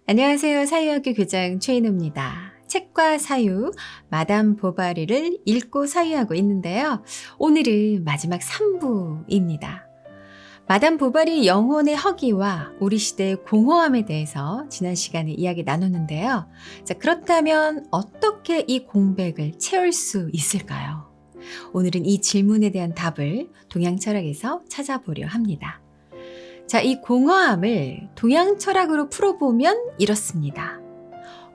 안녕하세요. 사유학교 교장 최인우입니다. 책과 사유, 마담 보바리를 읽고 사유하고 있는데요. 오늘은 마지막 3부입니다. 마담 보바리 영혼의 허기와 우리 시대의 공허함에 대해서 지난 시간에 이야기 나눴는데요. 자, 그렇다면 어떻게 이 공백을 채울 수 있을까요? 오늘은 이 질문에 대한 답을 동양 철학에서 찾아보려 합니다. 자, 이 공허함을 동양 철학으로 풀어보면 이렇습니다.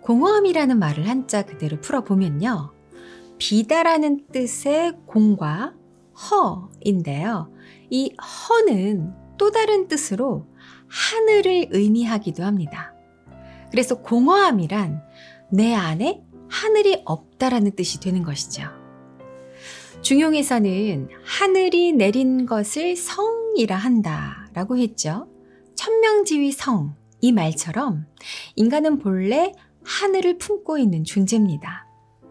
공허함이라는 말을 한자 그대로 풀어보면요. 비다라는 뜻의 공과 허인데요. 이 허는 또 다른 뜻으로 하늘을 의미하기도 합니다. 그래서 공허함이란 내 안에 하늘이 없다라는 뜻이 되는 것이죠. 중용에서는 하늘이 내린 것을 성이라 한다라고 했죠. 천명지위 성, 이 말처럼 인간은 본래 하늘을 품고 있는 존재입니다.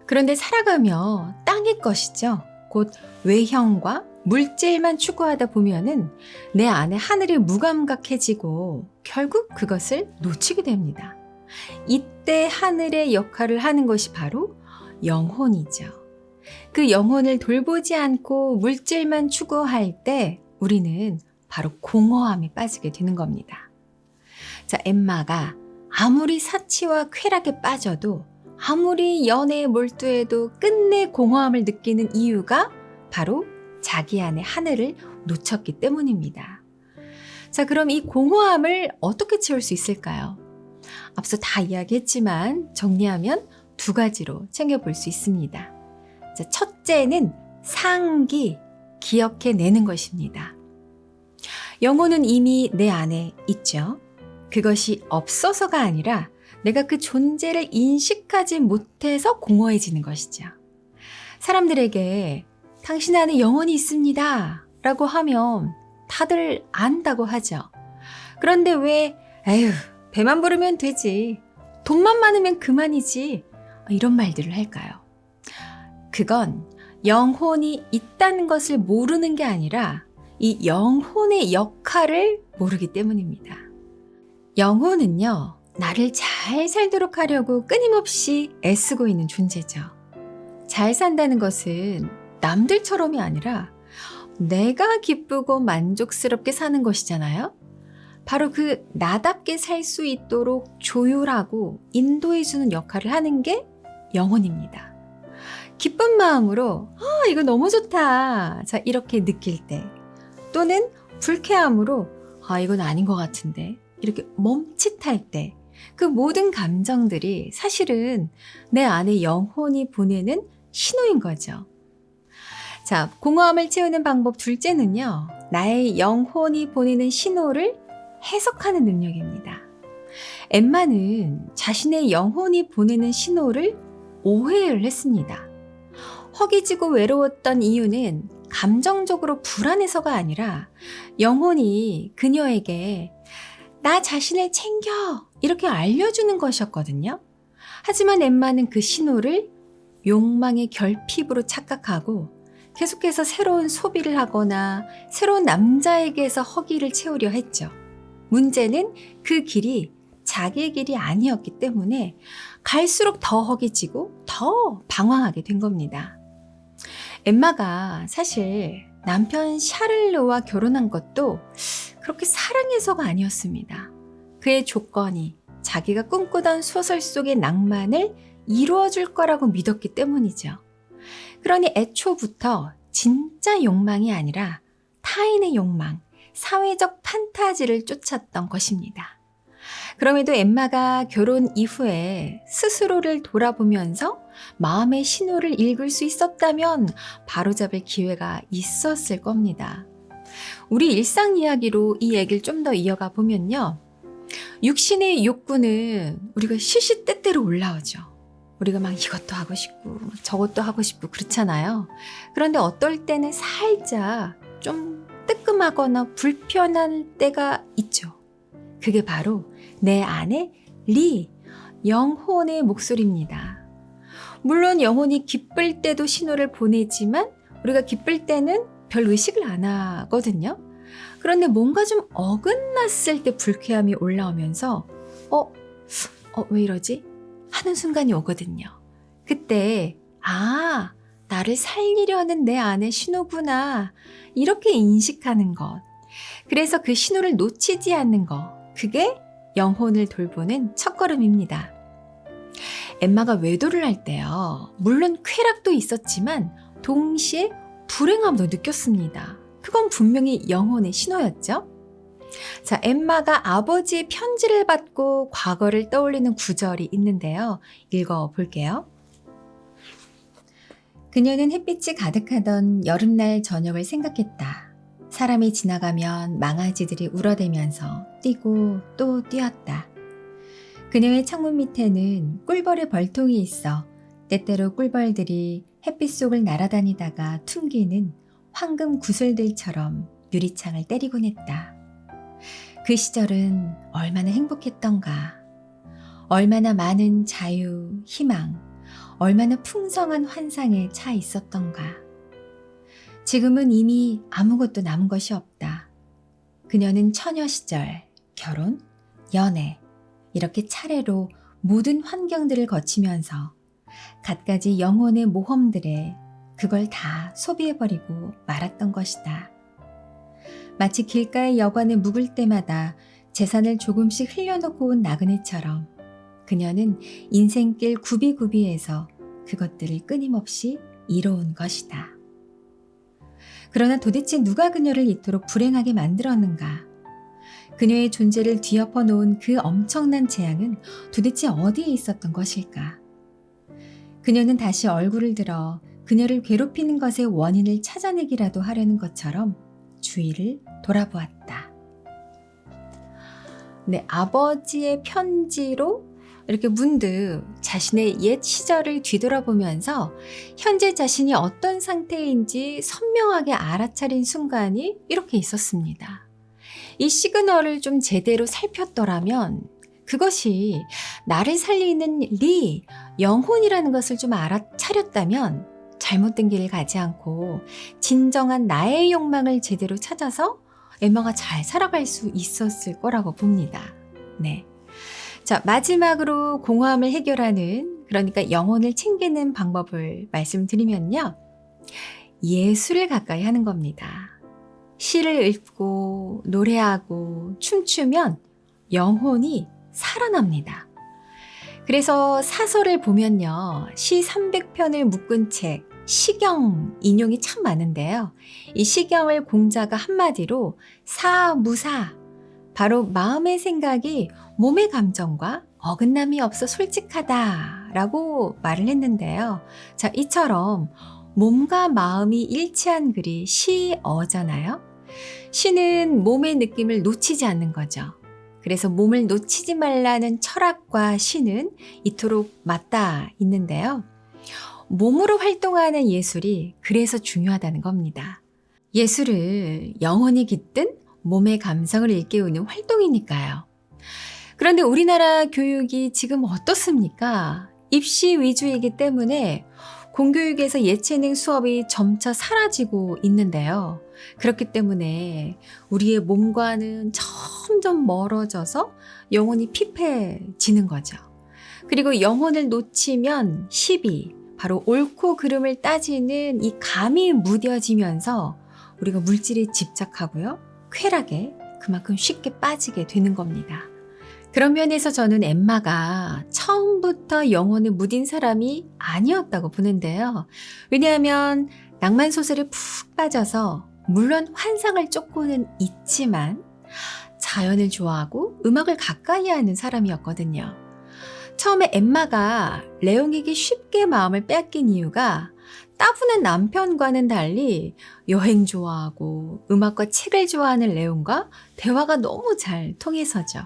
그런데 살아가며 땅의 것이죠. 곧 외형과 물질만 추구하다 보면은 내 안에 하늘이 무감각해지고 결국 그것을 놓치게 됩니다. 이때 하늘의 역할을 하는 것이 바로 영혼이죠. 그 영혼을 돌보지 않고 물질만 추구할 때 우리는 바로 공허함에 빠지게 되는 겁니다. 자, 엠마가 아무리 사치와 쾌락에 빠져도 아무리 연애에 몰두해도 끝내 공허함을 느끼는 이유가 바로 자기 안의 하늘을 놓쳤기 때문입니다. 자, 그럼 이 공허함을 어떻게 채울 수 있을까요? 앞서 다 이야기했지만 정리하면 두 가지로 챙겨볼 수 있습니다. 자, 첫째는 상기, 기억해내는 것입니다. 영혼은 이미 내 안에 있죠. 그것이 없어서가 아니라 내가 그 존재를 인식하지 못해서 공허해지는 것이죠. 사람들에게 당신 안에 영혼이 있습니다 라고 하면 다들 안다고 하죠. 그런데 왜 에휴 배만 부르면 되지, 돈만 많으면 그만이지, 이런 말들을 할까요? 그건 영혼이 있다는 것을 모르는 게 아니라 이 영혼의 역할을 모르기 때문입니다. 영혼은요, 나를 잘 살도록 하려고 끊임없이 애쓰고 있는 존재죠. 잘 산다는 것은 남들처럼이 아니라 내가 기쁘고 만족스럽게 사는 것이잖아요. 바로 그 나답게 살 수 있도록 조율하고 인도해주는 역할을 하는 게 영혼입니다. 기쁜 마음으로 이거 너무 좋다, 자, 이렇게 느낄 때, 또는 불쾌함으로 이건 아닌 것 같은데 이렇게 멈칫할 때, 그 모든 감정들이 사실은 내 안에 영혼이 보내는 신호인 거죠. 자, 공허함을 채우는 방법 둘째는요, 나의 영혼이 보내는 신호를 해석하는 능력입니다. 엠마는 자신의 영혼이 보내는 신호를 오해를 했습니다. 허기지고 외로웠던 이유는 감정적으로 불안해서가 아니라 영혼이 그녀에게 나 자신을 챙겨 이렇게 알려주는 것이었거든요. 하지만 엠마는 그 신호를 욕망의 결핍으로 착각하고 계속해서 새로운 소비를 하거나 새로운 남자에게서 허기를 채우려 했죠. 문제는 그 길이 자기의 길이 아니었기 때문에 갈수록 더 허기지고 더 방황하게 된 겁니다. 엠마가 사실 남편 샤를르와 결혼한 것도 그렇게 사랑해서가 아니었습니다. 그의 조건이 자기가 꿈꾸던 소설 속의 낭만을 이루어줄 거라고 믿었기 때문이죠. 그러니 애초부터 진짜 욕망이 아니라 타인의 욕망, 사회적 판타지를 쫓았던 것입니다. 그럼에도 엠마가 결혼 이후에 스스로를 돌아보면서 마음의 신호를 읽을 수 있었다면 바로잡을 기회가 있었을 겁니다. 우리 일상 이야기로 이 얘기를 좀 더 이어가 보면요. 육신의 욕구는 우리가 시시때때로 올라오죠. 우리가 막 이것도 하고 싶고 저것도 하고 싶고 그렇잖아요. 그런데 어떨 때는 살짝 좀 뜨끔하거나 불편한 때가 있죠. 그게 바로 내 안에 영혼의 목소리입니다. 물론 영혼이 기쁠 때도 신호를 보내지만 우리가 기쁠 때는 별 의식을 안 하거든요. 그런데 뭔가 좀 어긋났을 때 불쾌함이 올라오면서 왜 이러지? 하는 순간이 오거든요. 그때 나를 살리려는 내 안의 신호구나. 이렇게 인식하는 것. 그래서 그 신호를 놓치지 않는 것. 그게 영혼을 돌보는 첫걸음입니다. 엠마가 외도를 할 때요. 물론 쾌락도 있었지만 동시에 불행함도 느꼈습니다. 그건 분명히 영혼의 신호였죠. 자, 엠마가 아버지의 편지를 받고 과거를 떠올리는 구절이 있는데요. 읽어볼게요. 그녀는 햇빛이 가득하던 여름날 저녁을 생각했다. 사람이 지나가면 망아지들이 울어대면서 뛰고 또 뛰었다. 그녀의 창문 밑에는 꿀벌의 벌통이 있어 때때로 꿀벌들이 햇빛 속을 날아다니다가 퉁기는 황금 구슬들처럼 유리창을 때리곤 했다. 그 시절은 얼마나 행복했던가. 얼마나 많은 자유, 희망, 얼마나 풍성한 환상에 차 있었던가. 지금은 이미 아무것도 남은 것이 없다. 그녀는 처녀 시절, 결혼, 연애, 이렇게 차례로 모든 환경들을 거치면서 갖가지 영혼의 모험들에 그걸 다 소비해버리고 말았던 것이다. 마치 길가의 여관에 묵을 때마다 재산을 조금씩 흘려놓고 온 나그네처럼 그녀는 인생길 구비구비에서 그것들을 끊임없이 이뤄온 것이다. 그러나 도대체 누가 그녀를 이토록 불행하게 만들었는가? 그녀의 존재를 뒤엎어 놓은 그 엄청난 재앙은 도대체 어디에 있었던 것일까? 그녀는 다시 얼굴을 들어 그녀를 괴롭히는 것의 원인을 찾아내기라도 하려는 것처럼 주위를 돌아보았다. 네, 아버지의 편지로 이렇게 문득 자신의 옛 시절을 뒤돌아보면서 현재 자신이 어떤 상태인지 선명하게 알아차린 순간이 이렇게 있었습니다. 이 시그널을 좀 제대로 살폈더라면 그것이 나를 살리는 리, 영혼이라는 것을 좀 알아차렸다면 잘못된 길을 가지 않고 진정한 나의 욕망을 제대로 찾아서 엠마가 잘 살아갈 수 있었을 거라고 봅니다. 네. 자, 마지막으로 공허함을 해결하는, 그러니까 영혼을 챙기는 방법을 말씀드리면요. 예술을 가까이 하는 겁니다. 시를 읽고 노래하고 춤추면 영혼이 살아납니다. 그래서 사설을 보면요. 시 300편을 묶은 책, 시경 인용이 참 많은데요. 이 시경을 공자가 한마디로 사무사, 바로 마음의 생각이 몸의 감정과 어긋남이 없어 솔직하다라고 말을 했는데요. 자, 이처럼 몸과 마음이 일치한 글이 시어잖아요. 시는 몸의 느낌을 놓치지 않는 거죠. 그래서 몸을 놓치지 말라는 철학과 시는 이토록 맞닿아 있는데요. 몸으로 활동하는 예술이 그래서 중요하다는 겁니다. 예술을 영혼이 깃든 몸의 감성을 일깨우는 활동이니까요. 그런데 우리나라 교육이 지금 어떻습니까? 입시 위주이기 때문에 공교육에서 예체능 수업이 점차 사라지고 있는데요. 그렇기 때문에 우리의 몸과는 점점 멀어져서 영혼이 피폐해지는 거죠. 그리고 영혼을 놓치면 시비, 바로 옳고 그름을 따지는 이 감이 무뎌지면서 우리가 물질에 집착하고요. 쾌락에 그만큼 쉽게 빠지게 되는 겁니다. 그런 면에서 저는 엠마가 처음부터 영혼에 무딘 사람이 아니었다고 보는데요. 왜냐하면 낭만 소설에 푹 빠져서 물론 환상을 쫓고는 있지만 자연을 좋아하고 음악을 가까이 하는 사람이었거든요. 처음에 엠마가 레옹에게 쉽게 마음을 빼앗긴 이유가 따분한 남편과는 달리 여행 좋아하고 음악과 책을 좋아하는 레옹과 대화가 너무 잘 통해서죠.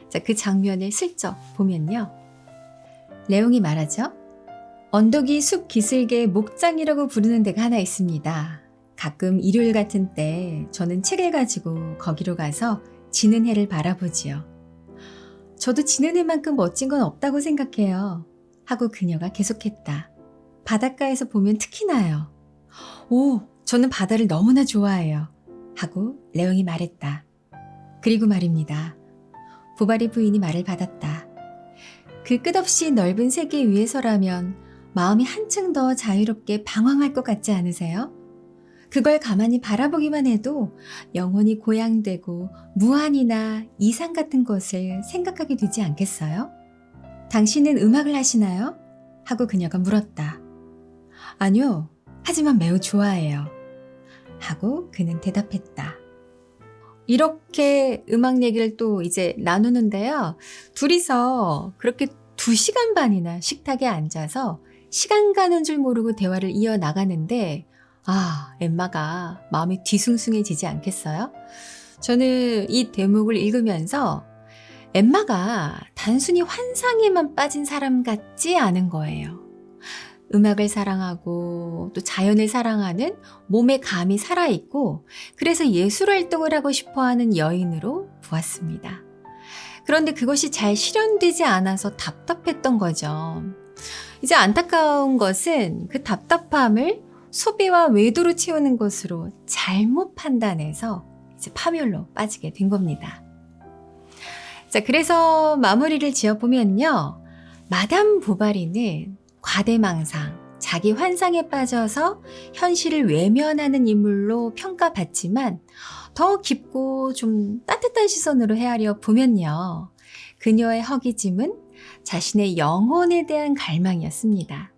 자, 그 장면을 슬쩍 보면요. 레옹이 말하죠. 언덕이 숲 기슭의 목장이라고 부르는 데가 하나 있습니다. 가끔 일요일 같은 때 저는 책을 가지고 거기로 가서 지는 해를 바라보지요. 저도 지는 해만큼 멋진 건 없다고 생각해요. 하고 그녀가 계속했다. 바닷가에서 보면 특히 나요. 오, 저는 바다를 너무나 좋아해요. 하고 레옹이 말했다. 그리고 말입니다. 보바리 부인이 말을 받았다. 그 끝없이 넓은 세계 위에서라면 마음이 한층 더 자유롭게 방황할 것 같지 않으세요? 그걸 가만히 바라보기만 해도 영혼이 고양되고 무한이나 이상 같은 것을 생각하게 되지 않겠어요? 당신은 음악을 하시나요? 하고 그녀가 물었다. 아니요, 하지만 매우 좋아해요. 하고 그는 대답했다. 이렇게 음악 얘기를 또 이제 나누는데요. 둘이서 그렇게 2시간 반이나 식탁에 앉아서 시간 가는 줄 모르고 대화를 이어나가는데 엠마가 마음이 뒤숭숭해지지 않겠어요? 저는 이 대목을 읽으면서 엠마가 단순히 환상에만 빠진 사람 같지 않은 거예요. 음악을 사랑하고 또 자연을 사랑하는 몸의 감이 살아있고 그래서 예술 활동을 하고 싶어하는 여인으로 보았습니다. 그런데 그것이 잘 실현되지 않아서 답답했던 거죠. 이제 안타까운 것은 그 답답함을 소비와 외도로 채우는 것으로 잘못 판단해서 이제 파멸로 빠지게 된 겁니다. 자, 그래서 마무리를 지어보면요. 마담 보바리는 과대망상, 자기 환상에 빠져서 현실을 외면하는 인물로 평가받지만 더 깊고 좀 따뜻한 시선으로 헤아려 보면요. 그녀의 허기짐은 자신의 영혼에 대한 갈망이었습니다.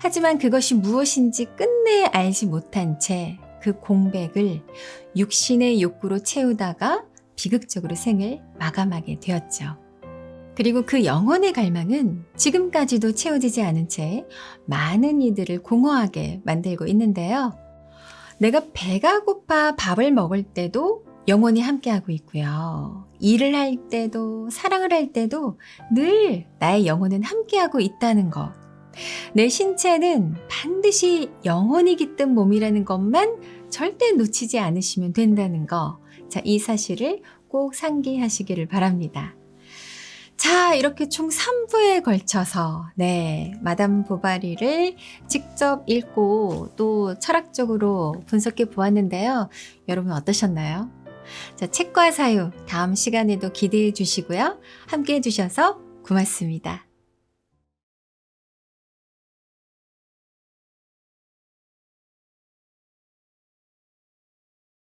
하지만 그것이 무엇인지 끝내 알지 못한 채 그 공백을 육신의 욕구로 채우다가 비극적으로 생을 마감하게 되었죠. 그리고 그 영혼의 갈망은 지금까지도 채워지지 않은 채 많은 이들을 공허하게 만들고 있는데요. 내가 배가 고파 밥을 먹을 때도 영혼이 함께하고 있고요. 일을 할 때도 사랑을 할 때도 늘 나의 영혼은 함께하고 있다는 것. 내 신체는 반드시 영혼이 깃든 몸이라는 것만 절대 놓치지 않으시면 된다는 거. 자, 이 사실을 꼭 상기하시기를 바랍니다. 자, 이렇게 총 3부에 걸쳐서 마담 보바리를 직접 읽고 또 철학적으로 분석해 보았는데요. 여러분 어떠셨나요? 자, 책과 사유 다음 시간에도 기대해 주시고요. 함께 해 주셔서 고맙습니다.